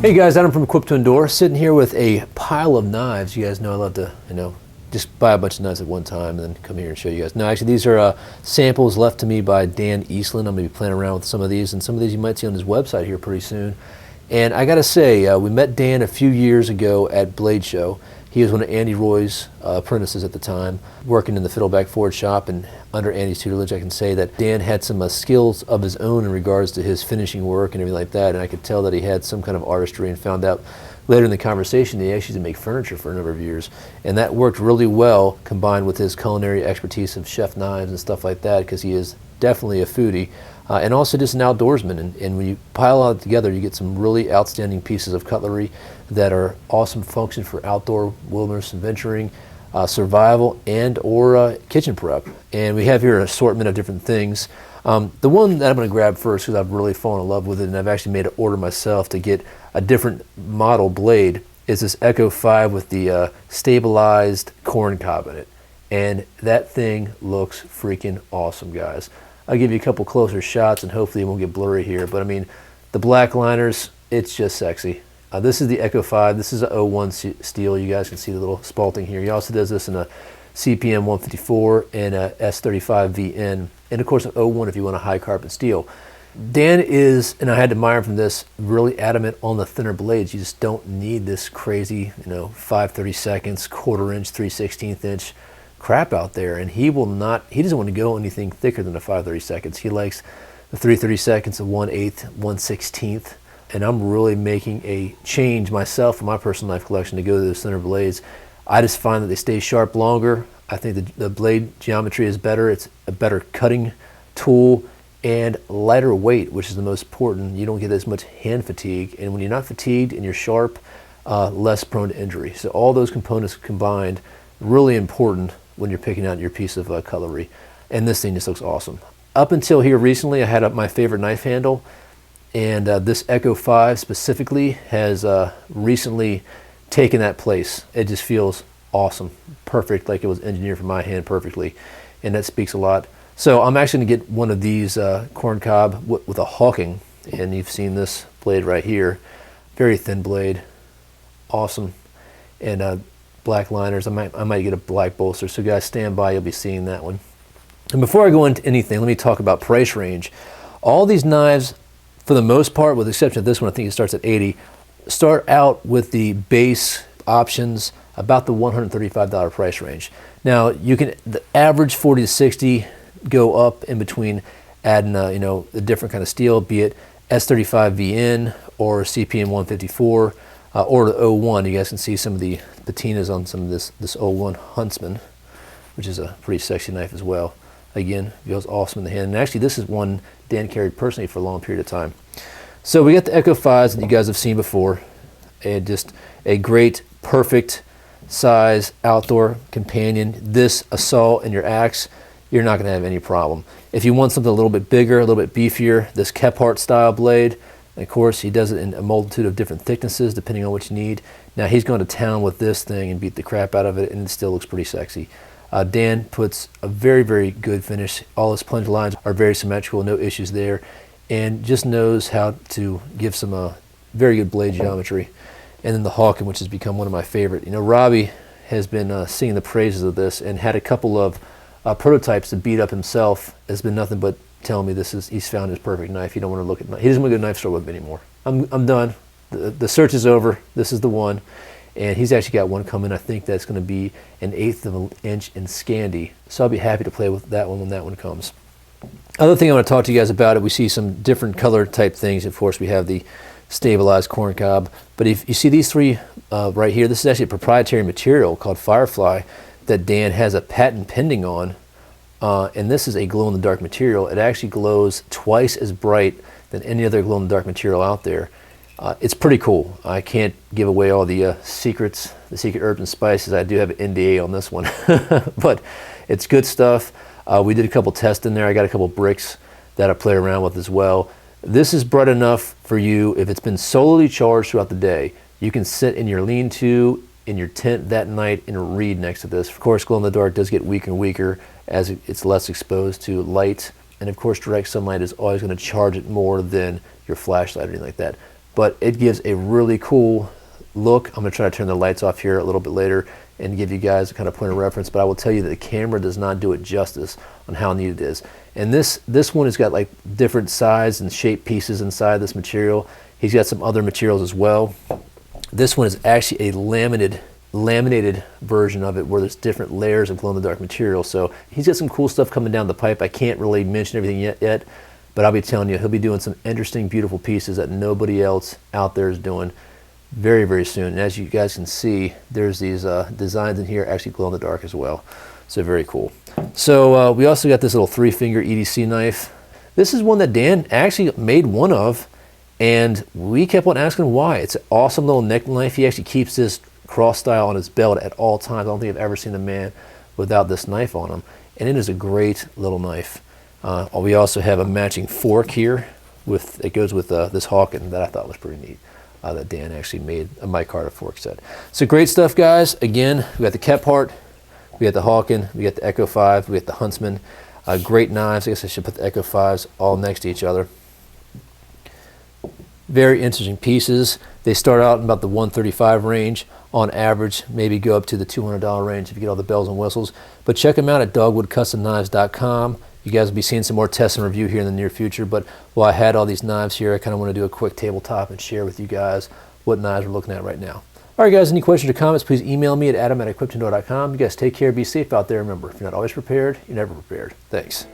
Hey guys, Adam from Equip to Endure, sitting here with a pile of knives. You guys know I love to, just buy a bunch of knives at one time and then come here and show you guys. No, actually these are samples left to me by Dan Eastlands. I'm going to be playing around with some of these, and some of these you might see on his website here pretty soon. And I got to say, we met Dan a few years ago at Blade Show. He was one of Andy Roy's apprentices at the time, working in the Fiddleback Ford shop, and under Andy's tutelage I can say that Dan had some skills of his own in regards to his finishing work and everything like that, and I could tell that he had some kind of artistry, and found out later in the conversation that he actually used to make furniture for a number of years, and that worked really well combined with his culinary expertise of chef knives and stuff like that, because he is definitely a foodie. And also just an outdoorsman, and when you pile all it together you get some really outstanding pieces of cutlery that are awesome function for outdoor wilderness adventuring, survival, and or kitchen prep. And we have here an assortment of different things. The one that I'm going to grab first, because I've really fallen in love with it and I've actually made an order myself to get a different model blade, is this Echo 5 with the stabilized corn cob in it. And that thing looks freaking awesome, guys. I'll give you a couple closer shots and hopefully it won't get blurry here, but I mean, the black liners, it's just sexy. This is the Echo 5. This is a 01 steel. You guys can see the little spalting here. He also does this in a CPM 154 and a S35 VN, and of course an 01 if you want a high carbon steel. Dan is, and I had to admire him from this, really adamant on the thinner blades. You just don't need this crazy, 5/32, quarter inch, 3/16 inch crap out there, and he doesn't want to go anything thicker than a 5/32. He likes the 3/32, a 1/8, 1/16, and I'm really making a change myself for my personal knife collection to go to those thinner blades. I just find that they stay sharp longer. I think the blade geometry is better. It's a better cutting tool and lighter weight, which is the most important. You don't get as much hand fatigue, and when you're not fatigued and you're sharp, less prone to injury. So all those components combined, really important when you're picking out your piece of cutlery. And this thing just looks awesome. Up until here recently, I had my favorite knife handle, and this Echo 5 specifically has recently taken that place. It just feels awesome, perfect, like it was engineered for my hand perfectly, and that speaks a lot. So I'm actually going to get one of these corn cob with a Hawkins, and you've seen this blade right here. Very thin blade, awesome, and black liners. I might get a black bolster, so guys stand by, you'll be seeing that one. And before I go into anything, let me talk about price range. All these knives, for the most part, with the exception of this one, I think it starts at 80, start out with the base options about the $135 price range. Now you can, the average 40 to 60, go up in between adding a different kind of steel, be it S35 VN or CPM 154 or the 01. You guys can see some of the patinas on some of this 01 Huntsman, which is a pretty sexy knife as well. Again, feels awesome in the hand. And actually this is one Dan carried personally for a long period of time. So we got the Echo 5s that you guys have seen before, and just a great, perfect size outdoor companion. This assault and your axe, you're not going to have any problem. If you want something a little bit bigger, a little bit beefier, this Kephardt style blade, and of course he does it in a multitude of different thicknesses depending on what you need. Now he's going to town with this thing and beat the crap out of it, and it still looks pretty sexy. Dan puts a very, very good finish. All his plunge lines are very symmetrical, no issues there, and just knows how to give some very good blade geometry. And then the Hawkins, which has become one of my favorite. Robbie has been singing the praises of this and had a couple of prototypes to beat up himself. Has been nothing but telling me he's found his perfect knife. He don't want to look at he doesn't want to go to the knife store with him anymore. I'm done. The search is over. This is the one, and he's actually got one coming. I think that's going to be an 1/8 of an inch in Scandi. So I'll be happy to play with that one when that one comes. Other thing I want to talk to you guys about it. We see some different color type things. Of course, we have the stabilized corn cob, but if you see these three right here, this is actually a proprietary material called Firefly that Dan has a patent pending on, and this is a glow-in-the-dark material. It actually glows twice as bright than any other glow-in-the-dark material out there. It's pretty cool. I can't give away all the secrets, the secret herbs and spices. I do have an NDA on this one, but it's good stuff. We did a couple tests in there. I got a couple bricks that I played around with as well. This is bright enough for you if it's been solely charged throughout the day. You can sit in your lean-to in your tent that night and read next to this. Of course, glow-in-the-dark does get weaker and weaker as it's less exposed to light, and of course direct sunlight is always going to charge it more than your flashlight or anything like that. but it gives a really cool look. I'm going to try to turn the lights off here a little bit later and give you guys a kind of point of reference, but I will tell you that the camera does not do it justice on how neat it is. And this one has got like different size and shape pieces inside this material. He's got some other materials as well. This one is actually a laminated version of it where there's different layers of glow-in-the-dark material. So he's got some cool stuff coming down the pipe. I can't really mention everything yet, but I'll be telling you, he'll be doing some interesting, beautiful pieces that nobody else out there is doing very, very soon. And as you guys can see, there's these designs in here actually glow in the dark as well. So very cool. So we also got this little 3-finger EDC knife. This is one that Dan actually made one of, and we kept on asking why. It's an awesome little neck knife. He actually keeps this cross style on his belt at all times. I don't think I've ever seen a man without this knife on him. And it is a great little knife. We also have a matching fork here. It goes with this Hawkins that I thought was pretty neat. That Dan actually made a micarta fork set. So great stuff, guys. Again, we got the Kephardt, we got the Hawkins, we got the Echo 5, we got the Huntsman. Great knives. I guess I should put the Echo 5s all next to each other. Very interesting pieces. They start out in about the $135 range on average, maybe go up to the $200 range if you get all the bells and whistles. But check them out at dogwoodcustomknives.com. You guys will be seeing some more tests and review here in the near future, but while I had all these knives here, I kind of want to do a quick tabletop and share with you guys what knives we're looking at right now. All right, guys, any questions or comments, please email me at adam@equiptodoor.com. You guys take care, be safe out there. Remember, if you're not always prepared, you're never prepared. Thanks.